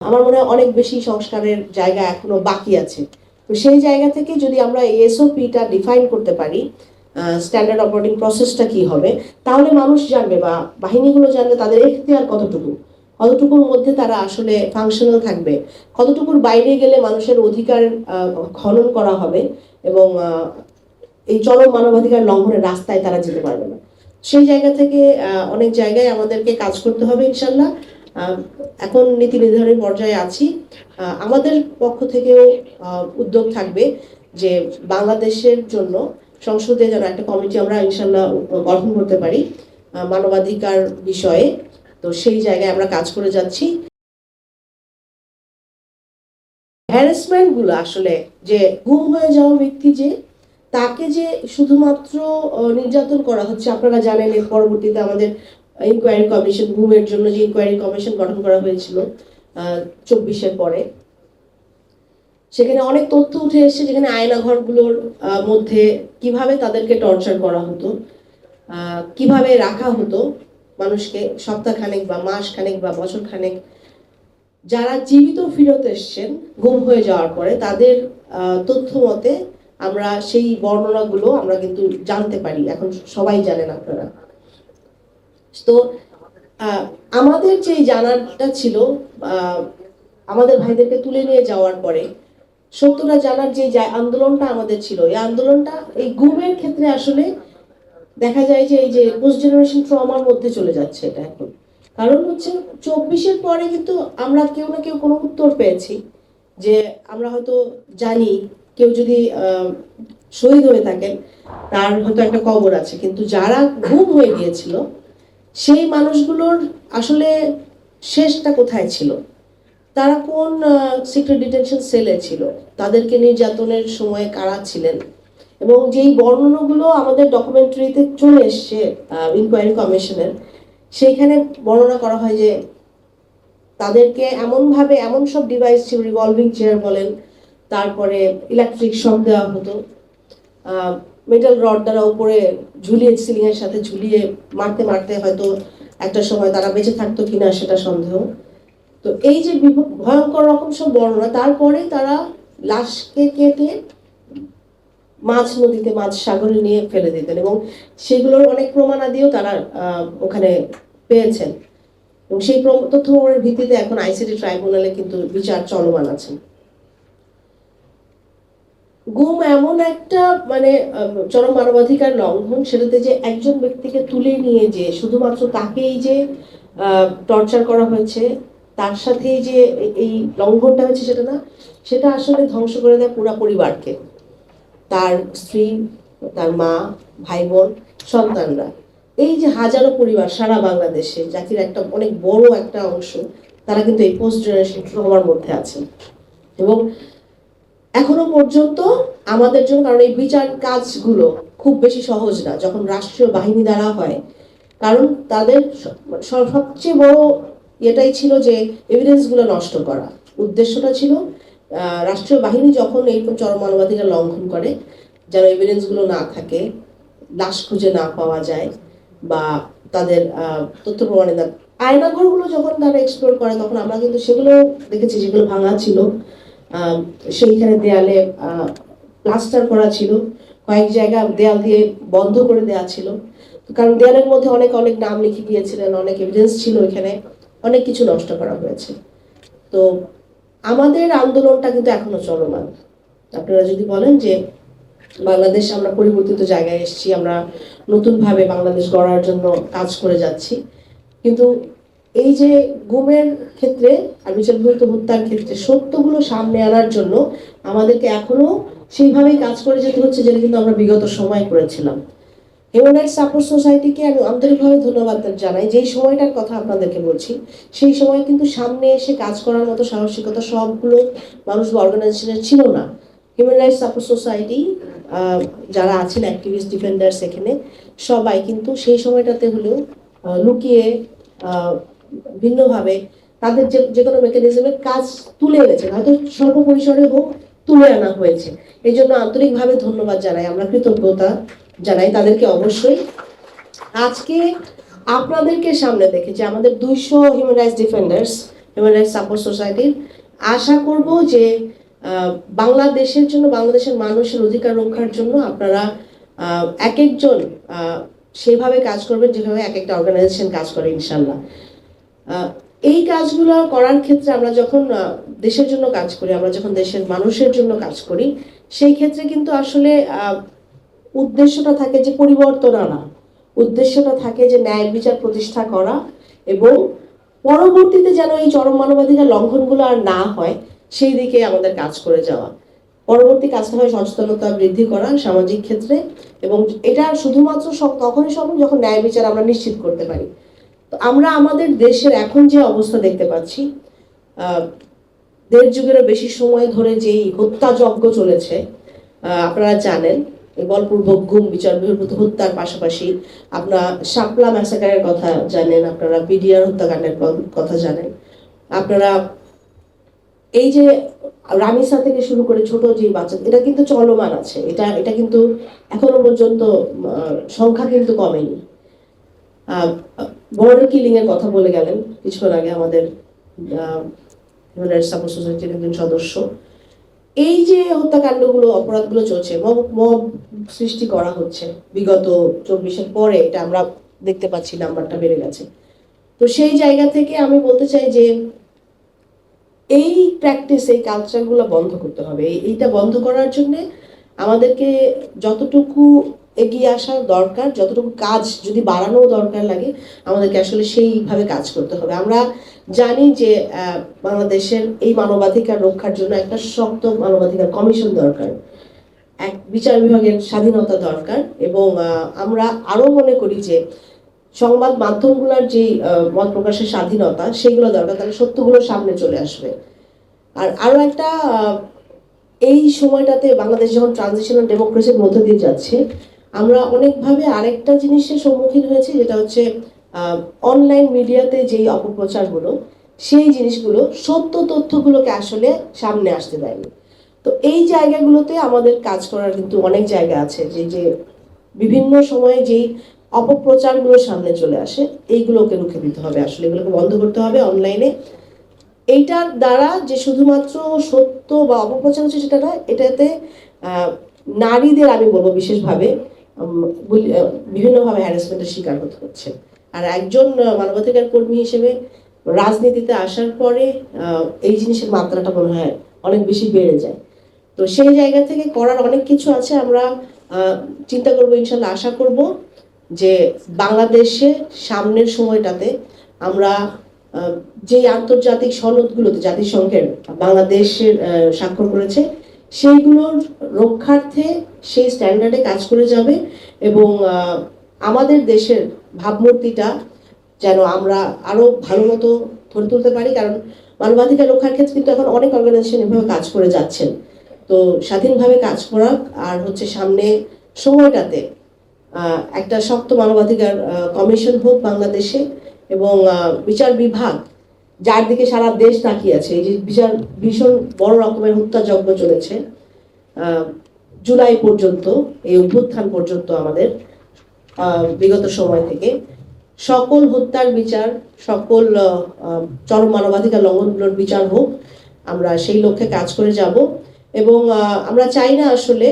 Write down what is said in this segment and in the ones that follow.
আমার মনে হয় অনেক বেশি সংস্কারের জায়গা এখনো বাকি আছে। তো সেই জায়গা থেকে যদি আমরা এসওপিটা ডিফাইন করতে পারি, স্ট্যান্ডার্ড অপারেটিং প্রসেসটা কি হবে, তাহলে মানুষ জানবে বা বাহিনীগুলো জানবে তাদের এখতিয়ার কতটুকু, কতটুকুর মধ্যে তারা আসলে ফাংশনাল থাকবে, কতটুকুর বাইরে গেলে মানুষের অধিকার খনন করা হবে এবং এই চরম মানবাধিকার লঙ্ঘনের রাস্তায় তারা যেতে পারবে না। সেই জায়গা থেকে অনেক জায়গায় আমাদেরকে কাজ করতে হবে ইনশাল্লাহ। এখন নীতি নির্ধারণের পর্যায়ে আছি। আমাদের পক্ষ থেকেও উদ্যোগ থাকবে যে বাংলাদেশের জন্য সংসদে যেন একটা কমিটি আমরা ইনশাল্লাহ গঠন করতে পারি মানবাধিকার বিষয়ে। তো সেই জায়গায় আমরা কাজ করে যাচ্ছি। হ্যারাসমেন্ট গুলো আসলে যে গুম হয়ে যাওয়া ব্যক্তি যে তাকে যে শুধুমাত্র নির্যাতন করা হচ্ছে, আপনারা জানেন এর পরবর্তীতে আমাদের ইনকোয়ারি কমিশন, গুমের জন্য যে ইনকোয়ারি কমিশন গঠন করা হয়েছিল 24-এর পরে, সেখানে অনেক তথ্য উঠে এসেছে যেখানে আয়নাঘরগুলোর মধ্যে কিভাবে তাদেরকে টর্চার করা হতো, কিভাবে রাখা হতো মানুষকে সপ্তাহখানেক বা মাসখানেক বা বছরখানেক। যারা জীবিত ফিরত এসছেন গুম হয়ে যাওয়ার পরে তাদের তথ্য মতে আমরা সেই বর্ণনাগুলো আমরা কিন্তু জানতে পারি, এখন সবাই জানেন আপনারা। তো আমাদের যে জানাটা ছিল আমাদের ভাইদেরকে তুলে নিয়ে যাওয়ার পরে সত্যটা জানার যে আন্দোলনটা আমাদের ছিল, এই আন্দোলনটা এই গুমের ক্ষেত্রে আসলে দেখা যায় যে এই যে পোস্ট জেনারেশন ট্রমার মধ্যে চলে যাচ্ছে এটা এখন। কারণ হচ্ছে 24-এর পরে কিন্তু আমরা কেউ না কেউ কোনো উত্তর পেয়েছি যে আমরা হয়তো জানি কেউ যদি শহীদ হয়ে থাকেন তার হয়তো একটা কবর আছে, কিন্তু যারা গুম হয়ে গিয়েছিল সেই মানুষগুলোর আসলে শেষটা কোথায় ছিল, তারা কোন সিক্রেট ডিটেনশন সেলে ছিল, তাদেরকে নির্যাতনের সময় কারা ছিলেন, এবং যেই বর্ণনাগুলো আমাদের ডকুমেন্টারিতে চলে এসছে ইনকোয়ারি কমিশনের, সেইখানে বর্ণনা করা হয় যে তাদেরকে এমনভাবে এমন সব ডিভাইস ছিল, রিভলভিং চেয়ার বলেন, তারপরে ইলেকট্রিক শক দেওয়া হতো, মেটাল রড দ্বারা উপরে ঝুলিয়ে সিলিংয়ের সাথে ঝুলিয়ে মারতে মারতে হয়তো একটা সময় তারা বেঁচে থাকতো কিনা সেটা সন্দেহ। তো এই যে ভয়ঙ্কর রকম সব বর্ণনা, তারপরে তারা লাশকে কেটে মাছ নদীতে, মাছ সাগরে নিয়ে ফেলে দিতেন এবং সেগুলোর অনেক প্রমাণাদিও তারা ওখানে পেয়েছেন এবং সেই তথ্য প্রমাণের ভিত্তিতে এখন আইসিটি ট্রাইব্যুনালে কিন্তু বিচার চলমান আছে। গুম এমন একটা মানে চরম মানবাধিকার লঙ্ঘন, সেটাতে যে একজন ব্যক্তিকে তুলে নিয়ে যে শুধুমাত্র তাকেই যে টর্চার করা হয়েছে, তার সাথে যে এই লঙ্ঘনটা হয়েছে সেটা না, সেটা আসলে ধ্বংস করে দেয় পুরো পরিবারকে, তার স্ত্রী, তার মা, ভাই বোন, সন্তানরা। এই যে হাজারো পরিবার সারা বাংলাদেশে, জাতির একটা অনেক বড় একটা অংশ, তারা কিন্তু এই পোস্ট জেনারেশন ট্রমার মধ্যে আছে। এবং এখনো পর্যন্ত আমাদের জন্য, কারণ এই বিচার কাজগুলো খুব বেশি সহজ না যখন রাষ্ট্রীয় বাহিনী দ্বারা হয়, কারণ তাদের সবচেয়ে বড় এটাই ছিল যে এভিডেন্সগুলো নষ্ট করা। উদ্দেশ্যটা ছিল রাষ্ট্রীয় বাহিনী যখন এইরকম চরম মানবাধিকার লঙ্ঘন করে, যেন এভিডেন্সগুলো না থাকে, লাশ খুঁজে না পাওয়া যায় বা তাদের তথ্য প্রমাণে না। আয়নাঘরগুলো যখন তারা এক্সপ্লোর করে তখন আমরা কিন্তু সেগুলো দেখেছি যেগুলো ভাঙা ছিল, সেইখানে দেয়ালে প্লাস্টার করা ছিল, কয়েক জায়গা দেয়াল দিয়ে বন্ধ করে দেওয়া ছিল, কারণ দেয়ালের মধ্যে অনেক অনেক নাম লিখে দিয়েছিলেন, অনেক এভিডেন্স ছিল, এখানে অনেক কিছু নষ্ট করা হয়েছে। তো আমাদের আন্দোলনটা কিন্তু এখনো চলমান। আপনারা যদি বলেন যে বাংলাদেশ আমরা পরিবর্তিত জায়গায় এসেছি, আমরা নতুনভাবে বাংলাদেশ গড়ার জন্য কাজ করে যাচ্ছি, কিন্তু এই যে গুমের ক্ষেত্রে আর বিচারবহির্ভূত হত্যার ক্ষেত্রে সত্যগুলো সামনে আনার জন্য আমাদেরকে এখনো সেইভাবেই কাজ করে যেতে হচ্ছে, যেটা কিন্তু আমরা বিগত সময় করেছিলাম। হিউম্যান রাইটস সাপোর্ট সোসাইটিকে আমি আন্তরিকভাবে ধন্যবাদ জানাই। যেই সময়টার কথা আপনাদেরকে বলছি, সেই সময় কিন্তু সামনে এসে কাজ করার মতো সাহসিকতা সবগুলো মানুষ বা অর্গানাইজেশনের ছিল না। হিউম্যান রাইটস সাপোর্ট সোসাইটি যারা আছেন, অ্যাক্টিভিস্ট, ডিফেন্ডার্স, এখানে সবাই কিন্তু সেই সময়টাতে হলেও লুকিয়ে ভিন্নভাবে তাদের যে কোনো মেকানিজমের কাজ তুলে এনেছেন, হয়তো স্বল্প পরিসরে হোক তুলে আনা হয়েছে। এই জন্য আন্তরিকভাবে ধন্যবাদ জানাই, আমরা কৃতজ্ঞতা জানাই তাদেরকে। অবশ্যই আজকে আপনাদেরকে সামনে দেখে যে আমাদের 200 human rights defenders human rights support সোসাইটির। আশা করব যে বাংলাদেশের জন্য, বাংলাদেশের মানুষের অধিকার রক্ষার জন্য আপনারা এক একজন সেভাবে কাজ করবেন যেভাবে এক একটা অর্গানাইজেশন কাজ করে ইনশাল্লাহ। এই কাজগুলো করার ক্ষেত্রে আমরা যখন দেশের জন্য কাজ করি, আমরা যখন দেশের মানুষের জন্য কাজ করি, সেই ক্ষেত্রে কিন্তু আসলে উদ্দেশ্যটা থাকে যে পরিবর্তন আনা, উদ্দেশ্যটা থাকে যে ন্যায় বিচার প্রতিষ্ঠা করা এবং পরবর্তীতে যেন এই চরম মানবাধিকার লঙ্ঘনগুলো আর না হয় সেই দিকে আমাদের কাজ করে যাওয়া। পরবর্তী কাজটা হয় সচেতনতা বৃদ্ধি করা সামাজিক ক্ষেত্রে, এবং এটা শুধুমাত্র তখনই সম্ভব যখন ন্যায় বিচার আমরা নিশ্চিত করতে পারি। তো আমরা আমাদের দেশের এখন যে অবস্থা দেখতে পাচ্ছি, 1.5 যুগেরও বেশি সময় ধরে যেই হত্যাযজ্ঞ চলেছে, আপনারা জানেন বলপূর্বক গুম, বিচার বহির্ভূত হত্যার পাশাপাশি আপনারা শাপলা ম্যাসাকারের কথা জানেন, আপনারা পিডিআর হত্যাকাণ্ডের কথা জানেন, আপনারা এই যে রামিসা থেকে শুরু করে ছোট যে বাচ্চা, এটা কিন্তু চলমান আছে, এটা কিন্তু এখনো পর্যন্ত সংখ্যা কিন্তু কমেনি। বর্ডার কিলিং এর কথা বলে গেলেন কিছুক্ষণ আগে আমাদের হিউম্যান রাইটস সাপোর্ট সোসাইটির একজন সদস্য। এই যে হত্যাকাণ্ডগুলো, অপরাধগুলো চলছে, মব সৃষ্টি করা হচ্ছে বিগত 24-এর পরে, এটা আমরা দেখতে পাচ্ছি নাম্বারটা বেড়ে গেছে। তো সেই জায়গা থেকে আমি বলতে চাই যে এই প্র্যাকটিস, এই কালচারগুলো বন্ধ করতে হবে। এইটা বন্ধ করার জন্য আমাদেরকে যতটুকু এগিয়ে আসা দরকার, যতটুকু কাজ যদি বাড়ানো দরকার লাগে, আমাদেরকে আসলে সেইভাবে কাজ করতে হবে। আমরা জানি যে বাংলাদেশের এই মানবাধিকার রক্ষার জন্য একটা শক্ত মানবাধিকার কমিশন দরকার, এক বিচার বিভাগের স্বাধীনতা দরকার, এবং আমরা আরো মনে করি যে সংবাদ মাধ্যমগুলোর যে মত প্রকাশের স্বাধীনতা, সেগুলো দরকার, তাহলে সত্যগুলো সামনে চলে আসবে। আর আরো একটা, এই সময়টাতে বাংলাদেশ যখন ট্রানজিশনাল ডেমোক্রেসির মধ্য দিয়ে যাচ্ছে, আমরা অনেকভাবে আরেকটা জিনিসের সম্মুখীন হয়েছি, যেটা হচ্ছে অনলাইন মিডিয়াতে যেই অপপ্রচারগুলো, সেই জিনিসগুলো সত্য তথ্যগুলোকে আসলে সামনে আসতে দেয়নি। তো এই জায়গাগুলোতে আমাদের কাজ করার কিন্তু অনেক জায়গা আছে, যে বিভিন্ন সময়ে যেই অপপ্রচারগুলো সামনে চলে আসে, এইগুলোকে রুখে দিতে হবে, আসলে এগুলোকে বন্ধ করতে হবে অনলাইনে। এইটার দ্বারা যে শুধুমাত্র সত্য বা অপপ্রচার হচ্ছে সেটা নয়, এটাতে নারীদের, আমি বলবো বিশেষভাবে, বিভিন্নভাবে হ্যারাসমেন্টের শিকার হতে হচ্ছে। আর একজন মানবাধিকার কর্মী হিসেবে রাজনীতিতে আসার পরে এই জিনিসের মাত্রাটা মনে হয় অনেক বেশি বেড়ে যায়। তো সেই জায়গা থেকে করার অনেক কিছু আছে, আমরা চিন্তা করবো, ইনশাল্লাহ আশা করব যে বাংলাদেশে সামনের সময়টাতে আমরা যে আন্তর্জাতিক সনদগুলোতে জাতিসংঘের বাংলাদেশের স্বাক্ষর করেছে, সেইগুলোর রক্ষার্থে সেই স্ট্যান্ডার্ডে কাজ করে যাবে, এবং আমাদের দেশের ভাবমূর্তিটা যেন আমরা আরো ভালো মতো ধরে তুলতে পারি। কারণ মানবাধিকার রক্ষার ক্ষেত্রে কিন্তু এখন অনেক অর্গানাইজেশন এভাবে কাজ করে যাচ্ছেন। তো স্বাধীনভাবে কাজ করা, আর হচ্ছে সামনে সময়টাতে একটা শক্ত মানবাধিকার কমিশন হোক বাংলাদেশে, এবং বিচার বিভাগ, যার দিকে সারা দেশ তাকিয়ে আছে। এই যে বিচার ভীষণ বড় রকমের হত্যাযজ্ঞ চলেছে জুলাই পর্যন্ত, এই অভ্যুত্থান পর্যন্ত, আমাদের বিগত সময় থেকে সকল হত্যার বিচার, সকল চরম মানবাধিকার লঙ্ঘনগুলোর বিচার হোক, আমরা সেই লক্ষ্যে কাজ করে যাব। এবং আমরা চাই না আসলে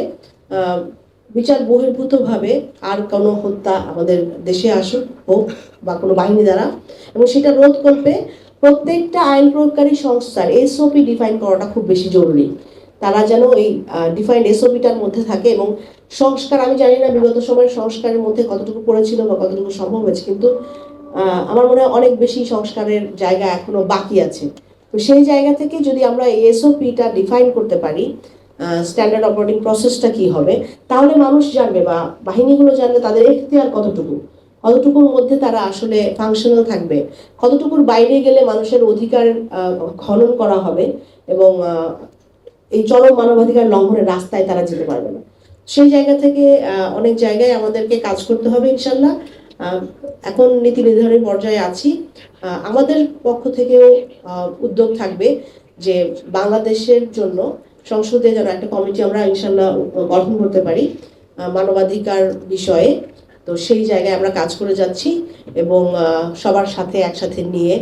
বিচার বহির্ভূতভাবে আর কোনো হত্যা আমাদের দেশে আসুক, হোক বা কোনো বাহিনী দ্বারা, এবং সেটা রোধ করবে প্রত্যেকটা আইন প্রয়োগকারী সংস্থার এসওপি ডিফাইন করাটা খুব বেশি জরুরি। তারা যেন এই ডিফাইন্ড এসওপিটার মধ্যে থাকে, এবং সংস্কার, আমি জানি না বিগত সময়ের সংস্কারের মধ্যে কতটুকু পড়েছিল বা কতটুকু সম্ভব হয়েছে, কিন্তু আমার মনে হয় অনেক বেশি সংস্কারের জায়গা এখনো বাকি আছে। তো সেই জায়গা থেকে যদি আমরা এই এসওপিটা ডিফাইন করতে পারি, স্ট্যান্ডার্ড অপারেটিং প্রসেসটা কি হবে, তাহলে মানুষ জানবে বা বাহিনীগুলো জানবে তাদের এখতিয়ার কতটুকুর মধ্যে তারা আসলে ফাংশনাল থাকবে, কতটুকুর বাইরে গেলে মানুষের অধিকার খনন করা হবে, এবং এই চরম মানবাধিকার লঙ্ঘনের রাস্তায় তারা যেতে পারবে না। সেই জায়গা থেকে অনেক জায়গায় আমাদেরকে কাজ করতে হবে ইনশাল্লাহ। এখন নীতি নির্ধারণের পর্যায়ে আছি, আমাদের পক্ষ থেকেও উদ্যোগ থাকবে যে বাংলাদেশের জন্য সংসদে যেন একটা কমিটি আমরা ইনশাল্লাহ গঠন করতে পারি মানবাধিকার বিষয়ে। তো সেই জায়গায় আমরা কাজ করে যাচ্ছি, এবং সবার সাথে একসাথে নিয়ে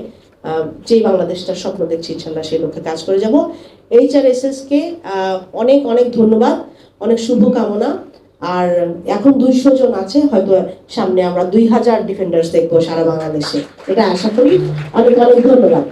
যেই বাংলাদেশটার স্বপ্ন দেখছি ইনশাল্লাহ সেই লক্ষ্যে কাজ করে যাব। HRSS কে অনেক অনেক ধন্যবাদ, অনেক শুভকামনা। আর এখন 200 জন আছে, হয়তো সামনে আমরা 2000 ডিফেন্ডার্স দেখবো সারা বাংলাদেশে, এটা আশা করি। অনেক অনেক ধন্যবাদ।